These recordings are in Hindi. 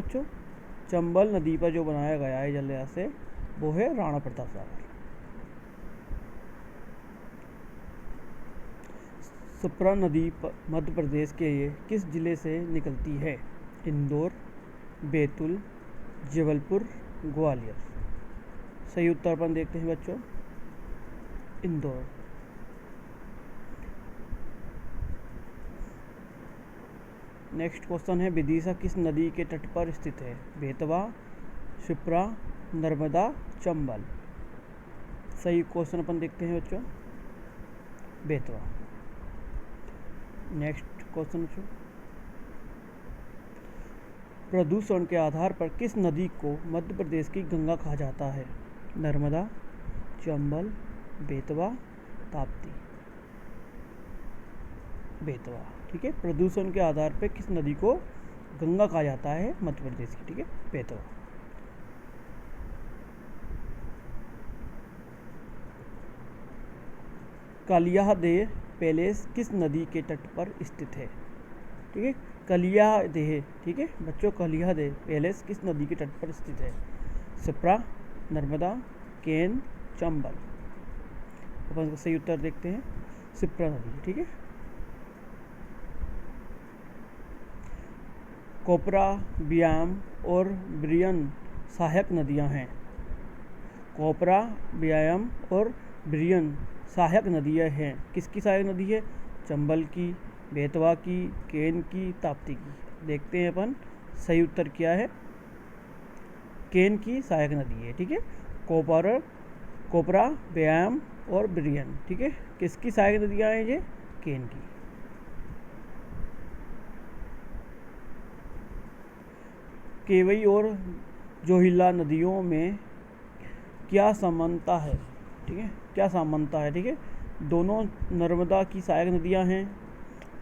बच्चों, चंबल नदी पर जो बनाया गया है जलाशय वो है राणा प्रताप सागर। क्षिप्रा नदी मध्य प्रदेश के किस जिले से निकलती है? इंदौर, बैतूल, जबलपुर, ग्वालियर। सही उत्तर अपन देखते हैं बच्चों, इंदौर। नेक्स्ट क्वेश्चन है, विदिशा किस नदी के तट पर स्थित है? बेतवा, क्षिप्रा, नर्मदा, चंबल। सही क्वेश्चन अपन देखते हैं बच्चों, बेतवा। नेक्स्ट क्वेश्चन बच्चों, प्रदूषण के आधार पर किस नदी को मध्य प्रदेश की गंगा कहा जाता है? नर्मदा, चंबल, बेतवा, ताप्ती। बेतवा, ठीक है। प्रदूषण के आधार पर किस नदी को गंगा कहा जाता है मध्य प्रदेश की? ठीक है, बेतवा। कालियादेह पैलेस किस नदी के तट पर स्थित है? ठीक है, कालियादेह, ठीक है बच्चों, कालियादेह पैलेस किस नदी के तट पर स्थित है? क्षिप्रा, नर्मदा, केन, चंबल। अपन इसका सही उत्तर देखते हैं, क्षिप्रा नदी। ठीक है। कोपरा, बियाम और ब्रियन सहायक नदियां हैं। कोपरा, बियाम और ब्रियन सहायक नदियां हैं। किसकी सहायक नदी है? चंबल की, बेतवा की, केन की, ताप्ती की। देखते हैं अपन सही उत्तर क्या है, केन की सहायक नदी है। ठीक है, कोपरा, बियाम और ब्रियन। ठीक है, किसकी सहायक नदियां हैं ये? केन की। केवई और जोहिला नदियों में क्या समानता है? ठीक है, क्या समानता है? ठीक है, दोनों नर्मदा की सहायक नदियां हैं,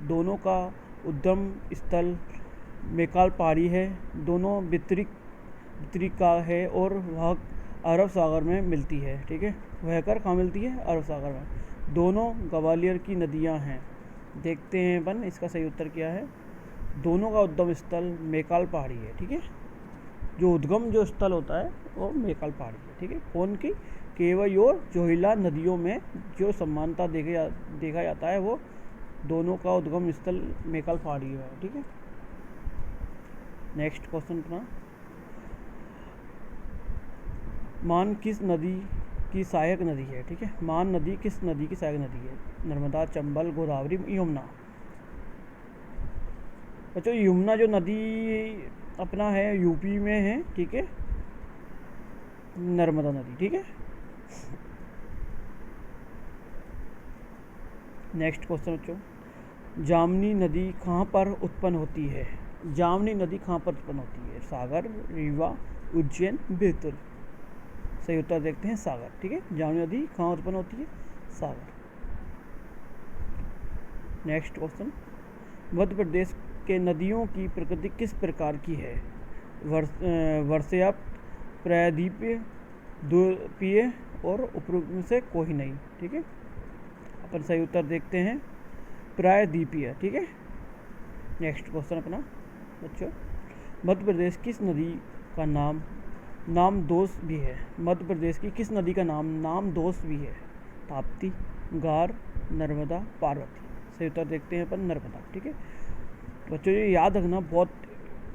दोनों का उद्गम स्थल मैकाल पहाड़ी है, दोनों वितरिका है और वह अरब सागर में मिलती है। ठीक है, वह कर कहाँ मिलती है? अरब सागर में। दोनों ग्वालियर की नदियां हैं। देखते हैं अपन इसका सही उत्तर क्या है। दोनों का उद्गम स्थल मैकाल पहाड़ी है। ठीक है, जो उद्गम जो स्थल होता है वो मैकाल पहाड़ी है। ठीक है, कौन की? केवई और जोहिला नदियों में जो समानता देखा जाता है वो दोनों का उद्गम स्थल मैकाल पहाड़ी है। ठीक है। नेक्स्ट क्वेश्चन अपना, मान किस नदी की सहायक नदी है? ठीक है, मान नदी किस नदी की सहायक नदी है? नर्मदा, चंबल, गोदावरी, यमुना। बच्चों, यमुना जो नदी अपना है यूपी में है। ठीक है, नर्मदा नदी। ठीक है। नेक्स्ट क्वेश्चन बच्चों, जामनी नदी कहाँ पर उत्पन्न होती है? जामनी नदी कहाँ पर उत्पन्न होती है? सागर, रीवा, उज्जैन, बैतूल। सही उत्तर देखते हैं, सागर। ठीक है, जामनी नदी कहाँ उत्पन्न होती है? सागर। नेक्स्ट क्वेश्चन, मध्य प्रदेश के नदियों की प्रकृति किस प्रकार की है? वर्षाप्त, प्रायद्वीपीय, द्वीपीय और उपरोक्त में से कोई नहीं। ठीक है, अपन सही उत्तर देखते हैं, प्रायद्वीपीय। ठीक है। नेक्स्ट क्वेश्चन अपना बच्चों, मध्य प्रदेश किस नदी का नामदोष भी है? मध्य प्रदेश की किस नदी का नामदोष भी है? ताप्ती, गार, नर्मदा, पार्वती। सही उत्तर देखते हैं अपन, नर्मदा। ठीक है बच्चों, ये याद रखना, बहुत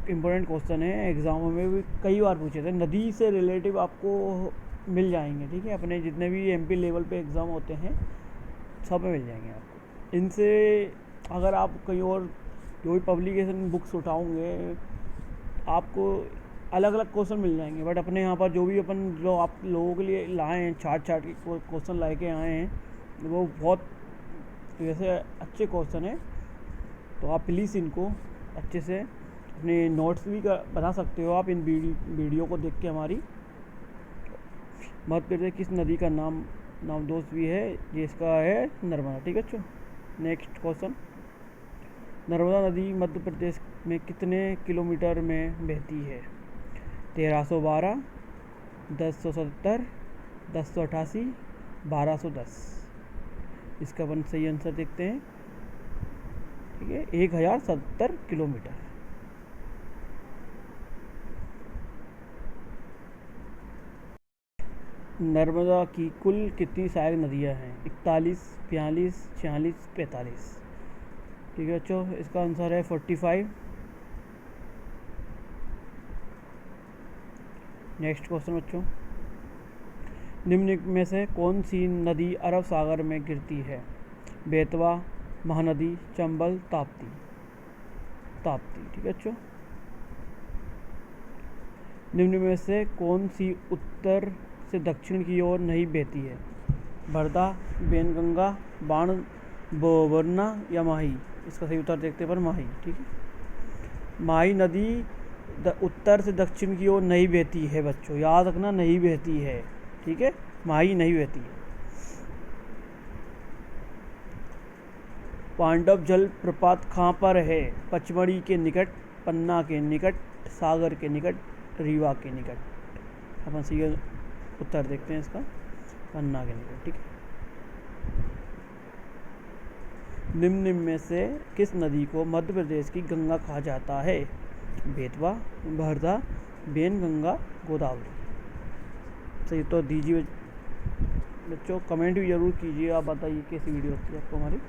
इम्पोर्टेंट क्वेश्चन है, एग्जामों में भी कई बार पूछे थे। नदी से रिलेटिव आपको मिल जाएंगे। ठीक है, अपने जितने भी एमपी लेवल पे एग्ज़ाम होते हैं सब में मिल जाएंगे आपको। इनसे अगर आप कहीं और जो भी पब्लिकेशन बुक्स उठाओगे आपको अलग अलग क्वेश्चन मिल जाएंगे, बट अपने यहाँ पर जो आप लोगों के लिए लाए हैं, छाट के क्वेश्चन ला के आए हैं, वो बहुत वैसे अच्छे क्वेश्चन है। तो आप प्लीज़ इनको अच्छे से अपने नोट्स भी बना सकते हो आप इन वीडियो को देख के हमारी। मध्य प्रदेश किस नदी का नामदोष भी है? जिसका है नर्मदा। ठीक है बच्चों। नेक्स्ट क्वेश्चन, नर्मदा नदी मध्य प्रदेश में कितने किलोमीटर में बहती है? 1312, 1070, 1088, 1210। इसका अपन सही आंसर देखते हैं। ठीक है, 1070 किलोमीटर। नर्मदा की कुल कितनी सहायक नदियाँ हैं? 41, 42, 46, 45। ठीक है बच्चों, इसका आंसर है 45। नेक्स्ट क्वेश्चन बच्चों, निम्न में से कौन सी नदी अरब सागर में गिरती है? बेतवा, महानदी, चंबल, ताप्ती। ताप्ती, ठीक है बच्चों। निम्न में से कौन सी उत्तर से दक्षिण की ओर नहीं बहती है? बरदा, बेनगंगा, बाण वरना या माही। इसका सही उत्तर देखते पर माही। ठीक है, माही नदी उत्तर से दक्षिण की ओर नहीं बहती है बच्चों, याद रखना, नहीं बहती है। ठीक है, माही नहीं बहती है। पांडव जल प्रपात कहाँ पर है? पचमढ़ी के निकट, पन्ना के निकट, सागर के निकट, रीवा के निकट। अपन सीधे उत्तर देखते हैं इसका, पन्ना के निकट। ठीक है, निम्न में से किस नदी को मध्य प्रदेश की गंगा कहा जाता है? बेतवा, बहरदा, बेनगंगा, गोदावरी। सही तो दीजिए बच्चों, कमेंट भी जरूर कीजिए, आप बताइए कैसी वीडियो लगती है आपको हमारी।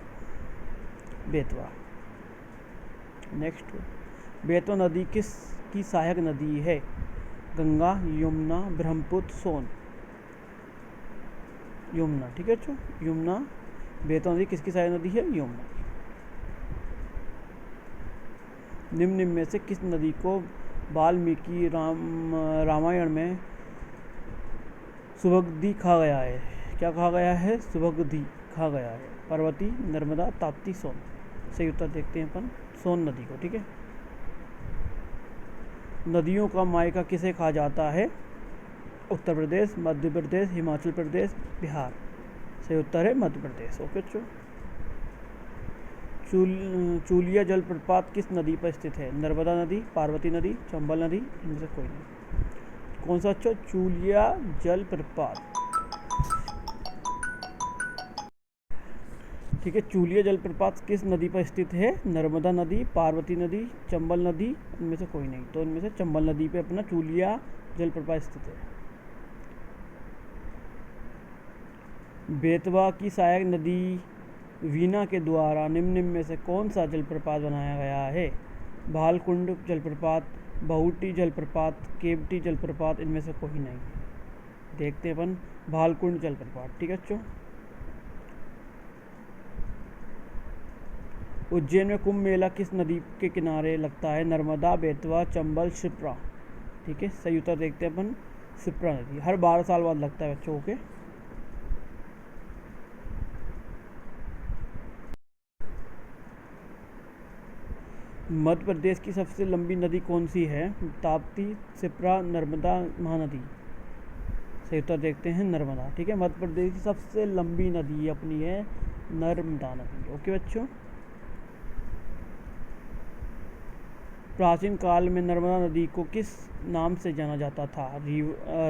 बेतवा। नेक्स्ट, बेतवा नदी किस की सहायक नदी है? गंगा, यमुना, ब्रह्मपुत्र, सोन। यमुना। ठीक है बच्चों, यमुना। बेतवा नदी किसकी सहायक नदी है? यमुना। निम्न में से किस नदी को वाल्मीकि रामायण में सुभगदी कहा गया है? क्या कहा गया है? सुभगदी कहा गया है। पार्वती, नर्मदा, ताप्ती, सोन। सही उत्तर देखते हैं अपन, सोन नदी को। ठीक है, नदियों का मायका किसे कहा जाता है? उत्तर प्रदेश, मध्य प्रदेश, हिमाचल प्रदेश, बिहार। सही उत्तर है मध्य प्रदेश। ओके बच्चों, चूलिया जलप्रपात किस नदी पर स्थित है? नर्मदा नदी, पार्वती नदी, चंबल नदी, इनमें से कोई नहीं। कौन सा बच्चों? चूलिया जलप्रपात। ठीक है, चूलिया जलप्रपात किस नदी पर स्थित है? नर्मदा नदी, पार्वती नदी, चंबल नदी, इनमें से कोई नहीं। तो इनमें से चंबल नदी पे अपना चूलिया जलप्रपात स्थित है। बेतवा की सहायक नदी वीना के द्वारा निम्न में से कौन सा जलप्रपात बनाया गया है? भालकुंड जलप्रपात, बहुटी जलप्रपात, केवटी जलप्रपात, इनमें से कोई नहीं। देखते हैं अपन भालकुंड जलप्रपात। ठीक है बच्चों, उज्जैन में कुंभ मेला किस नदी के किनारे लगता है? नर्मदा, बेतवा, चंबल, शिप्रा। ठीक है, सही उत्तर देखते हैं अपन, शिप्रा नदी। हर 12 साल बाद लगता है बच्चों के। मध्य प्रदेश की सबसे लंबी नदी कौन सी है? ताप्ती, शिप्रा, नर्मदा, महानदी। सही उत्तर देखते हैं नर्मदा। ठीक है, मध्य प्रदेश की सबसे लंबी नदी अपनी है नर्मदा नदी। ओके बच्चों, प्राचीन काल में नर्मदा नदी को किस नाम से जाना जाता था?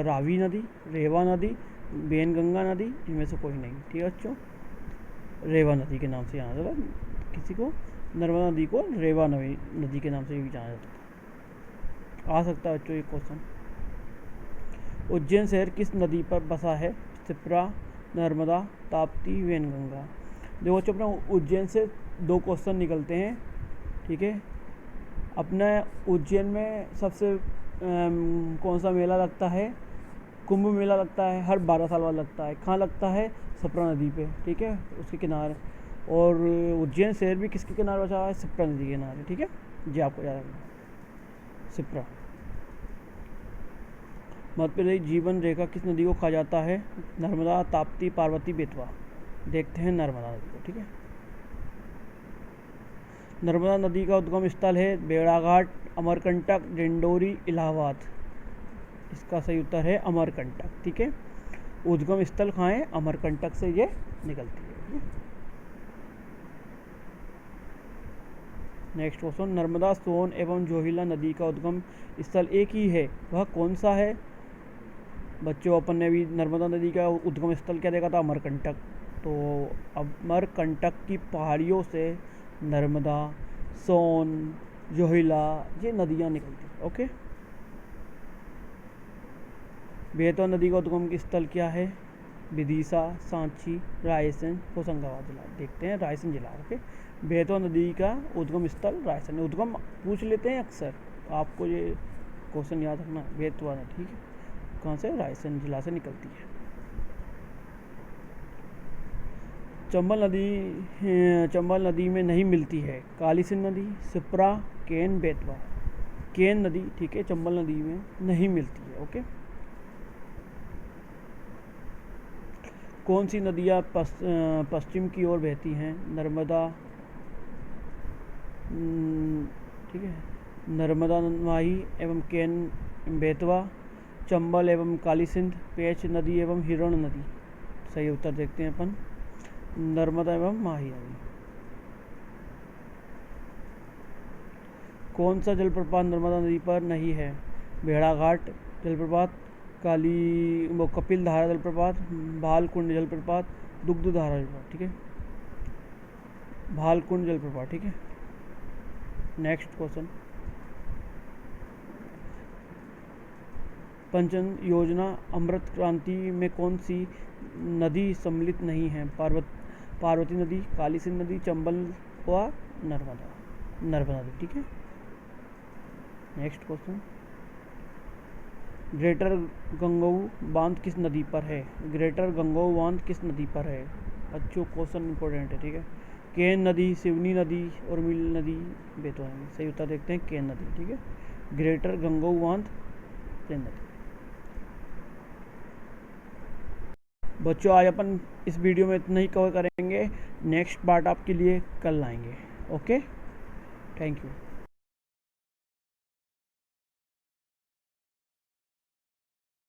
रावी नदी, रेवा नदी, बेनगंगा नदी, इनमें से कोई नहीं। ठीक है बच्चों, रेवा नदी के नाम से जाना जाता था किसी को, नर्मदा नदी को रेवा नदी के नाम से भी जाना जाता था। आ सकता है बच्चों ये क्वेश्चन। उज्जैन शहर किस नदी पर बसा है? शिप्रा, नर्मदा, ताप्ती, वेनगंगा। देखो बच्चों, अपना उज्जैन से 2 क्वेश्चन निकलते हैं। ठीक है, अपने उज्जैन में सबसे कौन सा मेला लगता है? कुंभ मेला लगता है, हर 12 साल बाद लगता है। कहाँ लगता है? शिप्रा नदी पे। ठीक है, उसके किनारे। और उज्जैन शहर भी किसके किनारे बचा हुआ है? शिप्रा नदी के किनारे। ठीक है, जी आपको याद रखना, शिप्रा। मध्य प्रदेश जीवन रेखा किस नदी को कहा जाता है? नर्मदा, ताप्ती, पार्वती, बेतवा। देखते हैं नर्मदा नदी को। ठीक है, नर्मदा नदी का उद्गम स्थल है बेड़ाघाट, अमरकंटक, डिंडोरी, इलाहाबाद। इसका सही उत्तर है अमरकंटक। ठीक है, उद्गम स्थल कहाँ है? अमरकंटक से ये निकलती है। नेक्स्ट क्वेश्चन, नर्मदा, सोन एवं जोहिला नदी का उद्गम स्थल एक ही है, वह कौन सा है? बच्चों, अपन ने भी नर्मदा नदी का उद्गम स्थल क्या देखा था? अमरकंटक। तो अमरकंटक की पहाड़ियों से नर्मदा, सोन, जोहिला, ये नदियाँ निकलती हैं। ओके, बेतवा नदी का उद्गम स्थल क्या है? विदिशा, सांची, रायसेन, होशंगाबाद जिला। देखते हैं रायसेन जिला। ओके, बेतवा नदी का उद्गम स्थल रायसेन। उद्गम पूछ लेते हैं अक्सर, आपको ये क्वेश्चन याद रखना। बेतवा नदी, ठीक है, कहाँ से? रायसेन जिला से निकलती है। चंबल नदी में नहीं मिलती है? काली सिंध नदी, सिप्रा, केन, बेतवा। केन नदी, ठीक है, चंबल नदी में नहीं मिलती है। ओके, कौन सी नदियाँ पश्चिम की ओर बहती हैं? नर्मदा, ठीक है, नर्मदा, माही एवं केन, बेतवा, चंबल एवं काली सिंध, पेंच नदी एवं हिरण नदी। सही उत्तर देखते हैं अपन, नर्मदा एवं माही नदी। कौन सा जलप्रपात नर्मदा नदी पर नहीं है? भेड़ाघाट जलप्रपात, कपिल धारा जलप्रपात, भालकुंड जलप्रपात, दुग्ध धारा जलप्रपात। ठीक है, भालकुंड जलप्रपात। ठीक है, नेक्स्ट क्वेश्चन। पंचन योजना अमृत क्रांति में कौन सी नदी सम्मिलित नहीं है? पार्वती नदी, काली सिंध नदी, चंबल व नर्मदा नदी। ठीक है, नेक्स्ट क्वेश्चन। ग्रेटर गंगोह बांध किस नदी पर है? ग्रेटर गंगोह बांध किस नदी पर है? अच्छो क्वेश्चन इंपॉर्टेंट है। ठीक है, केन नदी, सिवनी नदी, उर्मिल नदी, बेतवा नदी। सही उत्तर देखते हैं केन नदी। ठीक है, ग्रेटर गंगोह बांध केन नदी। बच्चों, आज अपन इस वीडियो में इतना ही कवर करेंगे। नेक्स्ट पार्ट आपके लिए कल लाएंगे। Okay, thank you.